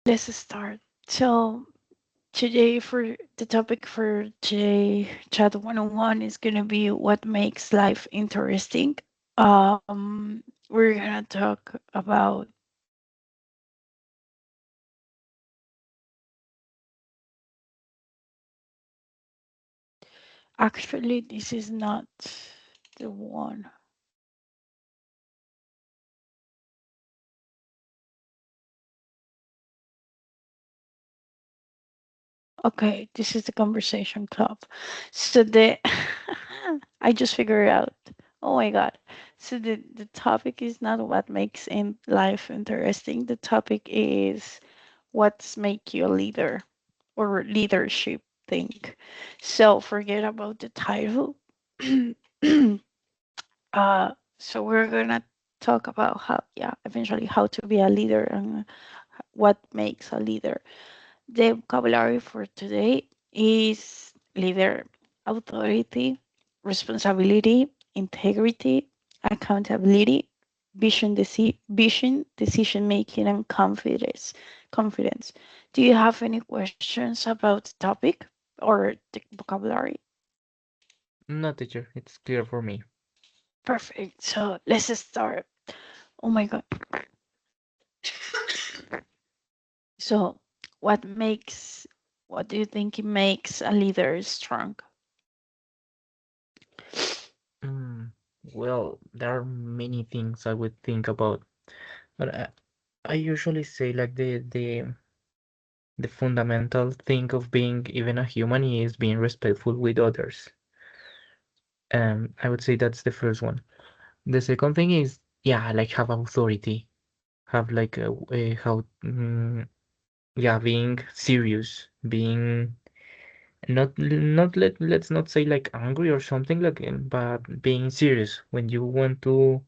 Let's start. So today for the topic for today, chat 101 is gonna be what makes life interesting. We're gonna talk about actually this is not the one. Okay, this is the conversation club. So the I just figured out. Oh my god. So the topic is not what makes in life interesting. The topic is what's make you a leader or leadership thing. So forget about the title. So we're gonna talk about how, yeah, eventually how to be a leader and what makes a leader. The vocabulary for today is leader, authority, responsibility, integrity, accountability, vision, decision making, and confidence. Confidence. Do you have any questions about the topic or the vocabulary? No, teacher, it's clear for me. Perfect. So let's start. Oh my god. So what do you think it makes a leader strong? Mm, well, there are many things I would think about, but I usually say like the fundamental thing of being even a human is being respectful with others. I would say that's the first one. The second thing is, yeah, like have authority, have like a how, yeah, being serious, being let's not say like angry or something like, but being serious when you want to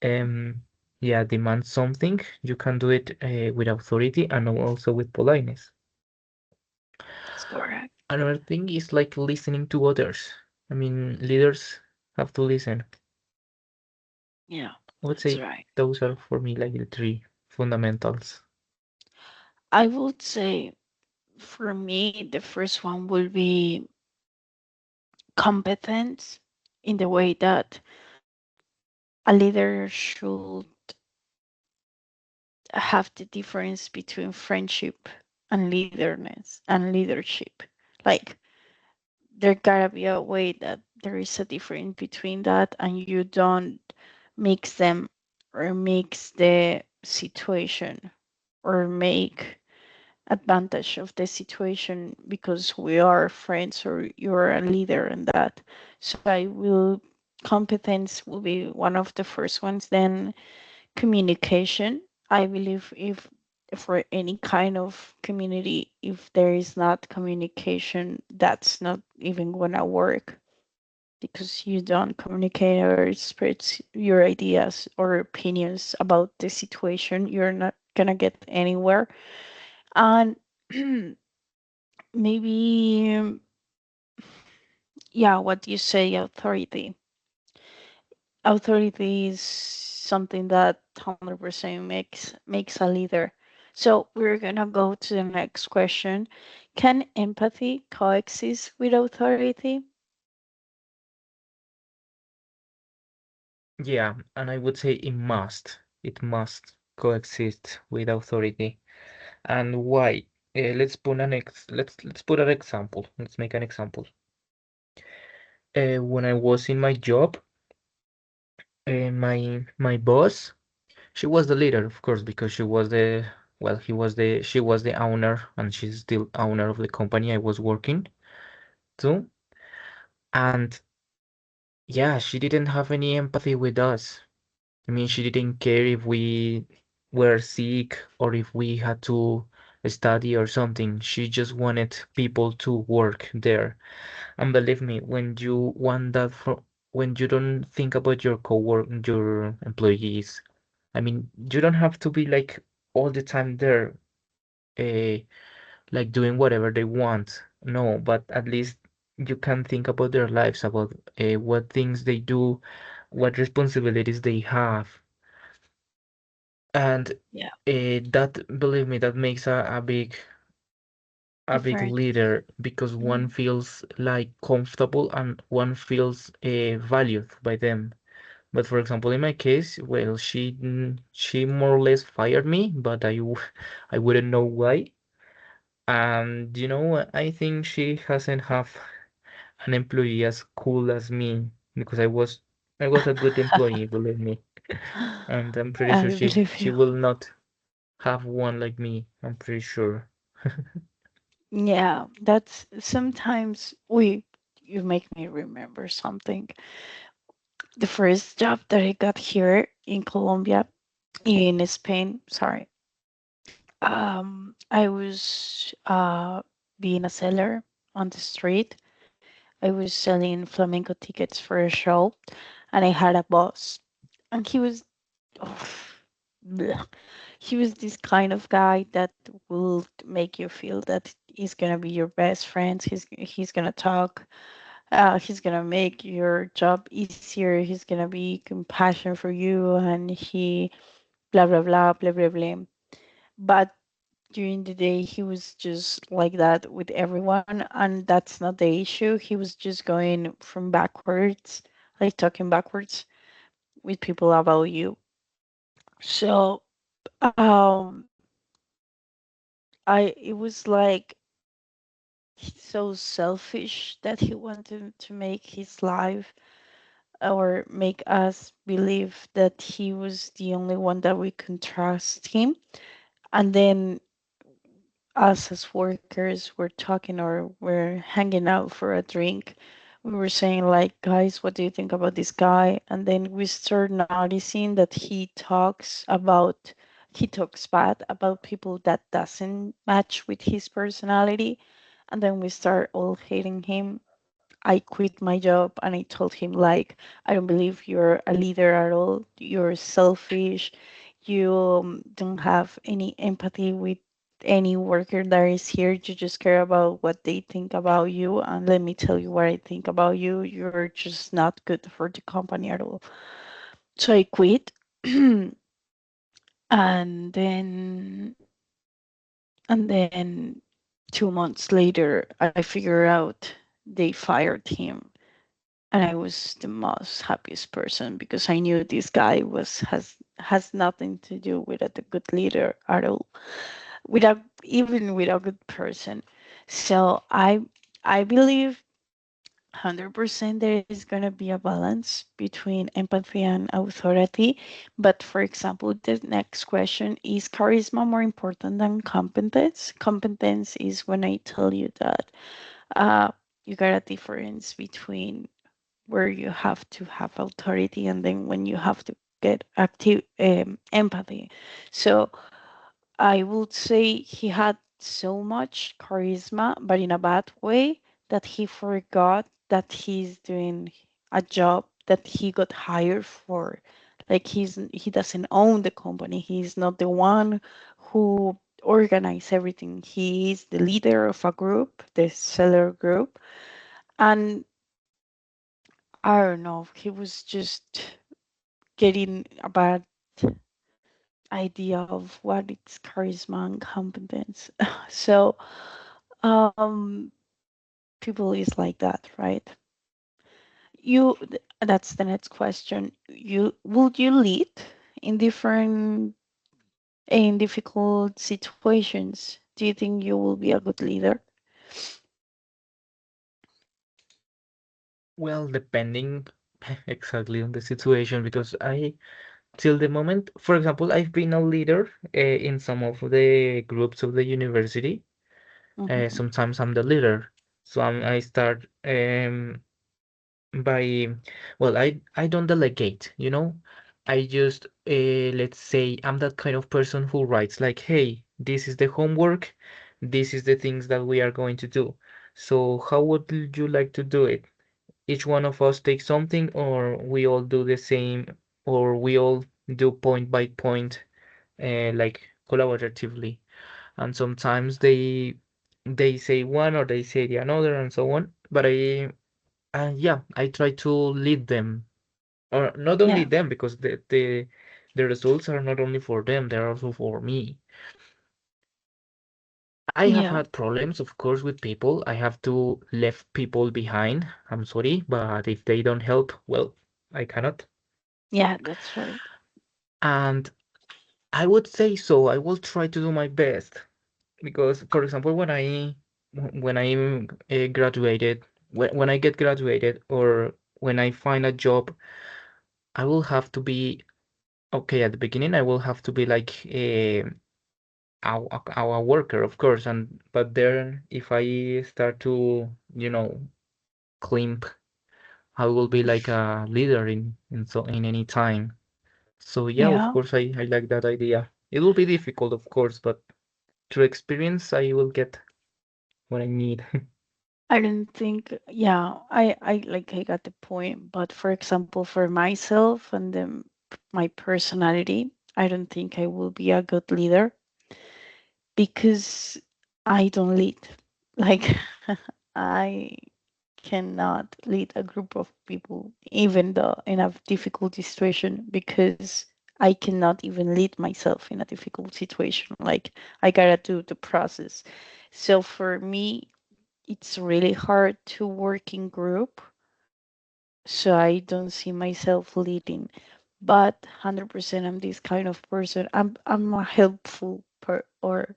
um yeah, demand something, you can do it with authority and also with politeness. That's correct. Another thing is like listening to others. I mean, leaders have to listen. Yeah, I would that's say right. those are for me like the three fundamentals. I would say for me, the first one will be competence in the way that a leader should have the difference between friendship and leadership. Like there gotta be a way that there is a difference between that and you don't mix them or mix the situation or make advantage of the situation because we are friends or you're a leader and that. So I will competence will be one of the first ones. Then communication. I believe if for any kind of community, if there is not communication, that's not even gonna work because you don't communicate or spread your ideas or opinions about the situation, you're not gonna get anywhere. And maybe, yeah, what you say, authority. Authority is something that 100% makes a leader. So we're gonna go to the next question. Can empathy coexist with authority? Yeah, and I would say it must coexist with authority. And why? Let's put an example. Let's make an example. When I was in my job, my boss, she was the leader, of course, because she was the well, she was the owner, and she's still owner of the company I was working to. And yeah, she didn't have any empathy with us. I mean, she didn't care if we were sick or if we had to study or something. She just wanted people to work there. And believe me, when you want that for when you don't think about your employees, I mean, you don't have to be like all the time there, uh, like doing whatever they want. No, but at least you can think about their lives, about what things they do, what responsibilities they have. And Yeah. that, believe me, that makes a big Difference. leader because one Mm. feels like comfortable and one feels valued by them. But for example, in my case, well, she more or less fired me, but I wouldn't know why. And I think she hasn't have an employee as cool as me because I was a good employee, believe me. And I'm pretty sure I she believe she you. will not have one like me. I'm pretty sure. Yeah, that's sometimes we you make me remember something. The first job that I got here in Colombia, in Spain, sorry. I was being a seller on the street. I was selling flamenco tickets for a show, and I had a boss, and he was, oh, bleh. He was this kind of guy that will make you feel that he's gonna be your best friend. He's gonna talk. He's gonna make your job easier. He's gonna be compassionate for you, and he blah blah blah blah blah blah. But during the day, he was just like that with everyone, and that's not the issue. He was just going from backwards, like talking backwards with people about you. So, um, it was like so selfish that he wanted to make his life or make us believe that he was the only one that we can trust him. And then us as workers were talking or we're hanging out for a drink. We were saying like, guys, what do you think about this guy? And then we start noticing that he talks bad about people that doesn't match with his personality. And then we start all hating him. I quit my job and I told him like, I don't believe you're a leader at all. You're selfish. You don't have any empathy with any worker that is here. You just care about what they think about you. And let me tell you what I think about you. You're just not good for the company at all. So I quit. and then and then 2 months later, I figure out they fired him. And I was the most happiest person because I knew this guy was has nothing to do with a good leader at all, without even with a good person. So I believe 100% there is going to be a balance between empathy and authority. But for example, the next question is charisma more important than competence? Competence is when I tell you that uh, you got a difference between where you have to have authority and then when you have to get active empathy. So I would say he had so much charisma, but in a bad way, that he forgot that he's doing a job that he got hired for. Like he doesn't own the company. He's not the one who organized everything. He is the leader of a group, the seller group, and I don't know. He was just getting a bad idea of what is charisma and competence. So, um, people is like that, right? That's the next question. Would you lead in in difficult situations? Do you think you will be a good leader? Well, depending exactly on the situation, because till the moment, for example, I've been a leader in some of the groups of the university. Hmm. Sometimes I'm the leader, so I start by, well, I don't delegate, I just let's say I'm that kind of person who writes like, hey, this is the homework, this is the things that we are going to do. So how would you like to do it? Each one of us takes something, or we all do the same, or we all do point by point, like collaboratively. And sometimes they say one or they say the another and so on. But yeah, I try to lead them, or not only Yeah. them, because The results are not only for them, they're also for me. I have Yeah. had problems, of course, with people. I have to left people behind. I'm sorry, but if they don't help, well, I cannot. Yeah, that's right. And I would say so. I will try to do my best because, for example, when I graduated, when I get graduated, or when I find a job, I will have to be okay. At the beginning, I will have to be like a worker, of course, and but then if I start to, you know, climb, I will be like a leader in any time. So yeah, of Yeah. course, I like that idea. It will be difficult, of course, but through experience, I will get what I need. I don't think, yeah, I got the point, but for example, for myself and then my personality, I don't think I will be a good leader because I don't lead. Like, I cannot lead a group of people, even though in a difficult situation, because I cannot even lead myself in a difficult situation. Like, I gotta do the process. So for me, it's really hard to work in group, so I don't see myself leading. But 100% I'm this kind of person. I'm a helpful or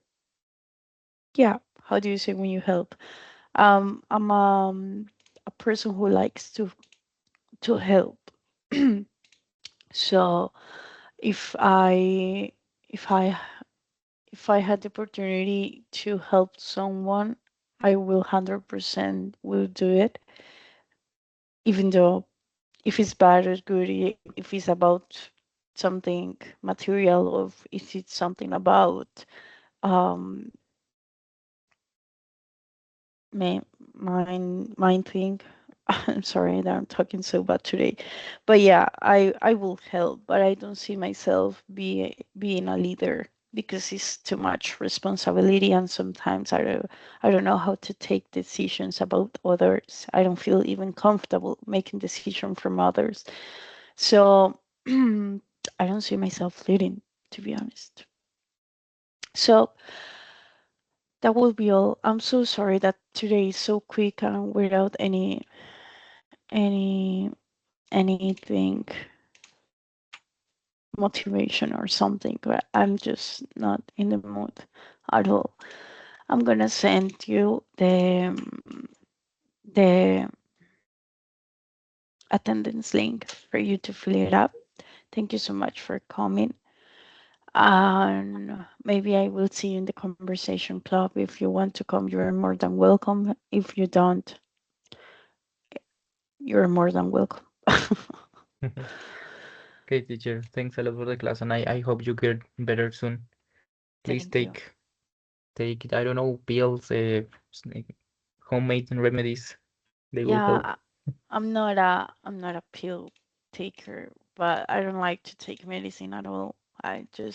yeah, how do you say when you help? I'm a person who likes to help. So if I if I if I had the opportunity to help someone, I will 100% will do it, even though if it's bad or good, if it's about something material or if it's something about um my mind thing. I'm sorry that I'm talking so bad today, but yeah, I will help, but I don't see myself being a leader because it's too much responsibility, and sometimes I don't know how to take decisions about others. I don't feel even comfortable making decisions from others. So I don't see myself leading, to be honest. So that will be all. I'm so sorry that today is so quick and without any anything motivation or something, but I'm just not in the mood at all. I'm gonna send you the attendance link for you to fill it up. Thank you so much for coming. And maybe I will see you in the conversation club. If you want to come, you're more than welcome. If you don't, you're more than welcome. Okay, teacher, thanks a lot for the class, and I hope you get better soon. Please Thank you. take I don't know, pills, homemade remedies. They will Yeah, help. I'm not a pill taker, but I don't like to take medicine at all. I just